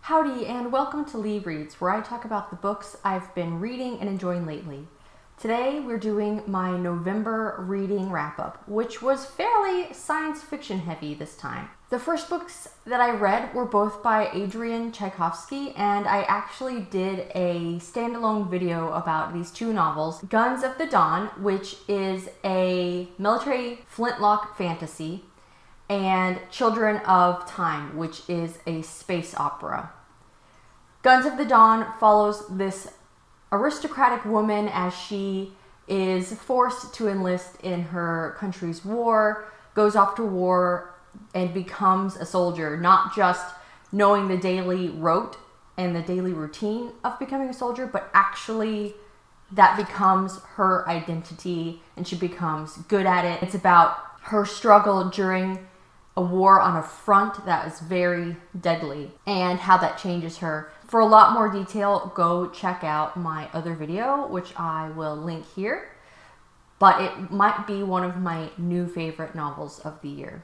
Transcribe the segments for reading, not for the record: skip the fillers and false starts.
Howdy and welcome to LeeReads, where I talk about the books I've been reading and enjoying lately. Today we're doing my November reading wrap-up, which was fairly science fiction heavy this time. The first books that I read were both by Adrian Tchaikovsky, and I actually did a standalone video about these two novels. Guns of the Dawn, which is a military flintlock fantasy, and Children of Time, which is a space opera. Guns of the Dawn follows this aristocratic woman as she is forced to enlist in her country's war, goes off to war, and becomes a soldier, not just knowing the daily rote and the daily routine of becoming a soldier, but actually that becomes her identity and she becomes good at it. It's about her struggle during a war on a front that is very deadly and how that changes her. For a lot more detail, go check out my other video, which I will link here, but it might be one of my new favorite novels of the year.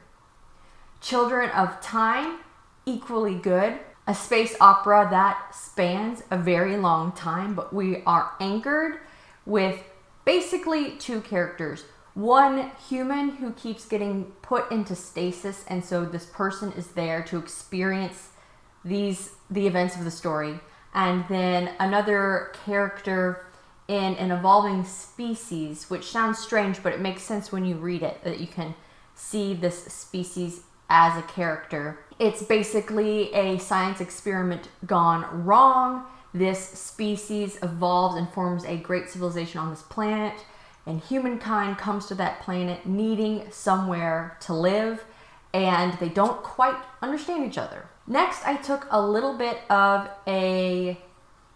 Children of Time, equally good. A space opera that spans a very long time, but we are anchored with basically two characters. One human who keeps getting put into stasis, and so this person is there to experience the events of the story. And then another character in an evolving species, which sounds strange, but it makes sense when you read it, that you can see this species as a character. It's basically a science experiment gone wrong. This species evolves and forms a great civilization on this planet, and humankind comes to that planet needing somewhere to live, and they don't quite understand each other. Next, I took a little bit of a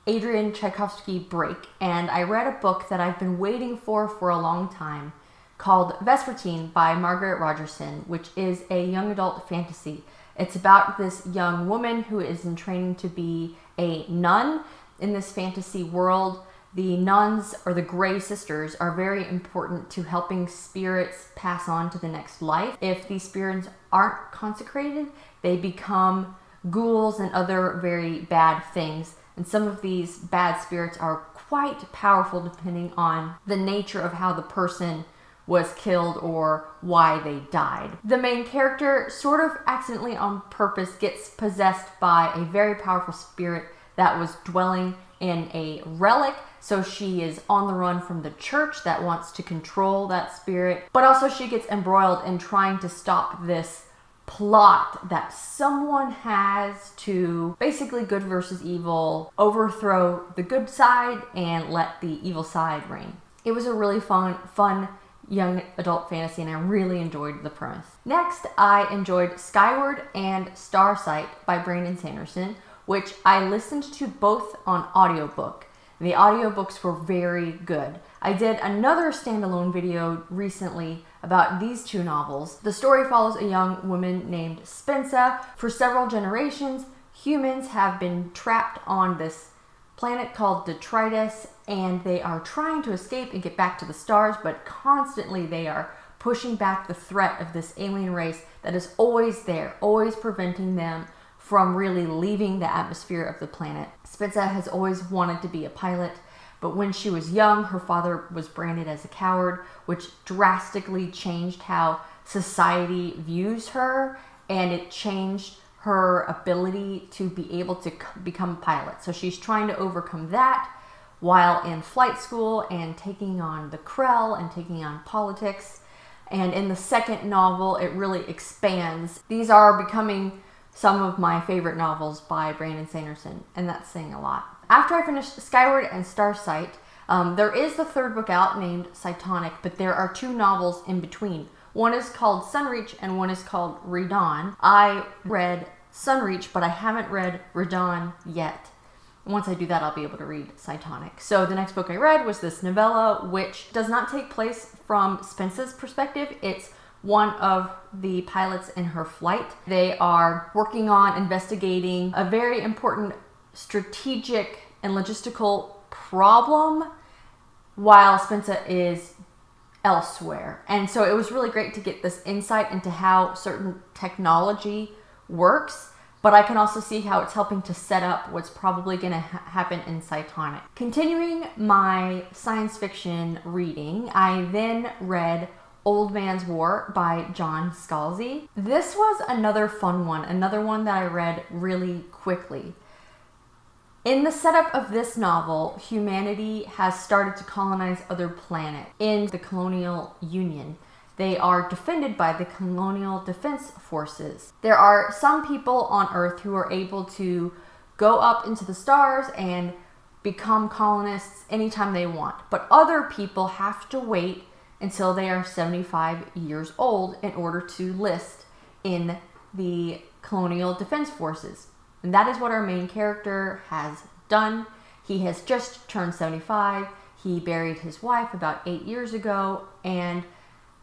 Adrian Tchaikovsky break, and I read a book that I've been waiting for a long time called Vespertine by Margaret Rogerson, which is a young adult fantasy. It's about this young woman who is in training to be a nun in this fantasy world. The nuns, or the Grey Sisters, are very important to helping spirits pass on to the next life. If these spirits aren't consecrated, they become ghouls and other very bad things. And some of these bad spirits are quite powerful depending on the nature of how the person was killed or why they died. The main character, sort of accidentally on purpose, gets possessed by a very powerful spirit that was dwelling in a relic. So she is on the run from the church that wants to control that spirit. But also she gets embroiled in trying to stop this plot that someone has to, basically good versus evil, overthrow the good side and let the evil side reign. It was a really fun young adult fantasy, and I really enjoyed the premise. Next, I enjoyed Skyward and Starsight by Brandon Sanderson, which I listened to both on audiobook. The audiobooks were very good. I did another standalone video recently about these two novels. The story follows a young woman named Spensa. For several generations, humans have been trapped on this planet called Detritus, and they are trying to escape and get back to the stars, but constantly they are pushing back the threat of this alien race that is always there, always preventing them from really leaving the atmosphere of the planet. Spensa has always wanted to be a pilot, but when she was young, her father was branded as a coward, which drastically changed how society views her, and it changed her ability to be able to become a pilot. So she's trying to overcome that while in flight school and taking on the Krell and taking on politics. And in the second novel, it really expands. These are becoming some of my favorite novels by Brandon Sanderson, and that's saying a lot. After I finished Skyward and Starsight, there is the third book out named Cytonic, but there are two novels in between. One is called Sunreach and one is called Redawn. I read Sunreach, but I haven't read Redawn yet. Once I do that, I'll be able to read Cytonic. So the next book I read was this novella, which does not take place from Spensa's perspective. It's one of the pilots in her flight. They are working on investigating a very important strategic and logistical problem while Spensa is elsewhere. And so it was really great to get this insight into how certain technology works but I can also see how it's helping to set up what's probably going to happen in Cytonic. Continuing my science fiction reading, I then read Old Man's War by John Scalzi. This was another fun one, another one that I read really quickly. In the setup of this novel, humanity has started to colonize other planets in the colonial union. They are defended by the colonial defense forces. There are some people on Earth who are able to go up into the stars and become colonists anytime they want. But other people have to wait until they are 75 years old in order to list in the colonial defense forces. And that is what our main character has done. He has just turned 75. He buried his wife about 8 years ago, and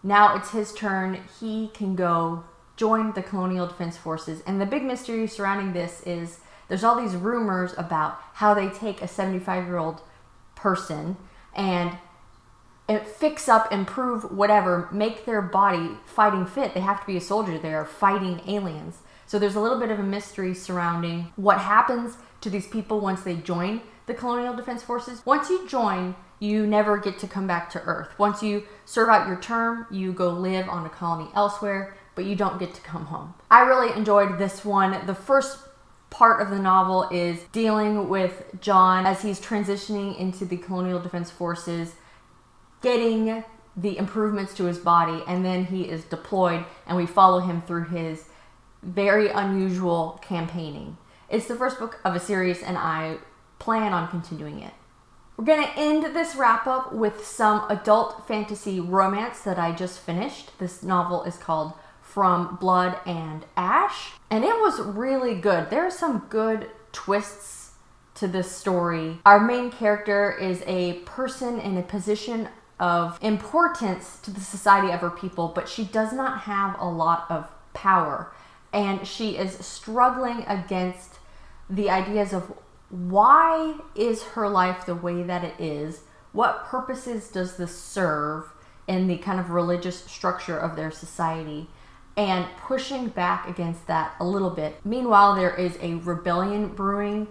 now it's his turn. He can go join the colonial defense forces. And the big mystery surrounding this is there's all these rumors about how they take a 75-year-old person and fix up, improve, whatever, make their body fighting fit. They have to be a soldier. They are fighting aliens. So there's a little bit of a mystery surrounding what happens to these people once they join the colonial defense forces. Once you join, you never get to come back to Earth. Once you serve out your term, you go live on a colony elsewhere, but you don't get to come home. I really enjoyed this one. The first part of the novel is dealing with John as he's transitioning into the colonial defense forces, getting the improvements to his body, and then he is deployed, and we follow him through his very unusual campaigning. It's the first book of a series, and I plan on continuing it. We're going to end this wrap up with some adult fantasy romance that I just finished. This novel is called From Blood and Ash, and it was really good. There are some good twists to this story. Our main character is a person in a position of importance to the society of her people, but she does not have a lot of power, and she is struggling against the ideas of why is her life the way that it is? What purposes does this serve in the kind of religious structure of their society? And pushing back against that a little bit. Meanwhile, there is a rebellion brewing.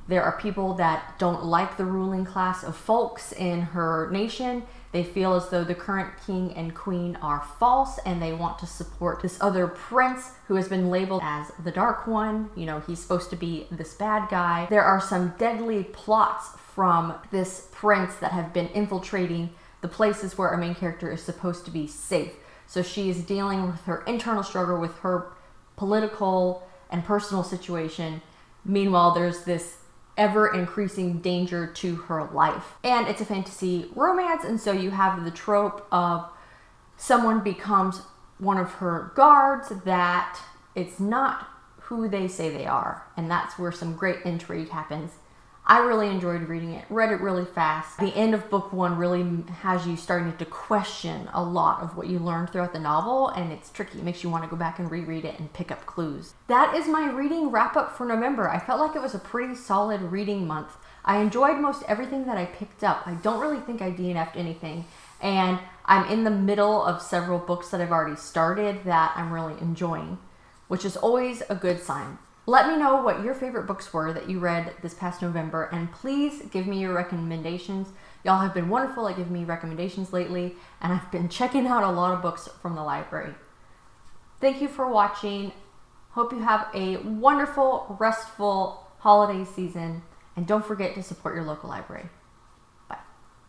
There are people that don't like the ruling class of folks in her nation. They feel as though the current king and queen are false, and they want to support this other prince who has been labeled as the Dark One. You know, he's supposed to be this bad guy. There are some deadly plots from this prince that have been infiltrating the places where our main character is supposed to be safe. So she is dealing with her internal struggle with her political and personal situation. Meanwhile, there's this ever-increasing danger to her life. And it's a fantasy romance, and so you have the trope of someone becomes one of her guards that it's not who they say they are. And that's where some great intrigue happens. I really enjoyed reading it, read it really fast. The end of book one really has you starting to question a lot of what you learned throughout the novel, and it's tricky. It makes you want to go back and reread it and pick up clues. That is my reading wrap up for November. I felt like it was a pretty solid reading month. I enjoyed most everything that I picked up. I don't really think I DNF'd anything, and I'm in the middle of several books that I've already started that I'm really enjoying, which is always a good sign. Let me know what your favorite books were that you read this past November, and please give me your recommendations. Y'all have been wonderful at giving me recommendations lately, and I've been checking out a lot of books from the library. Thank you for watching. Hope you have a wonderful, restful holiday season, and don't forget to support your local library.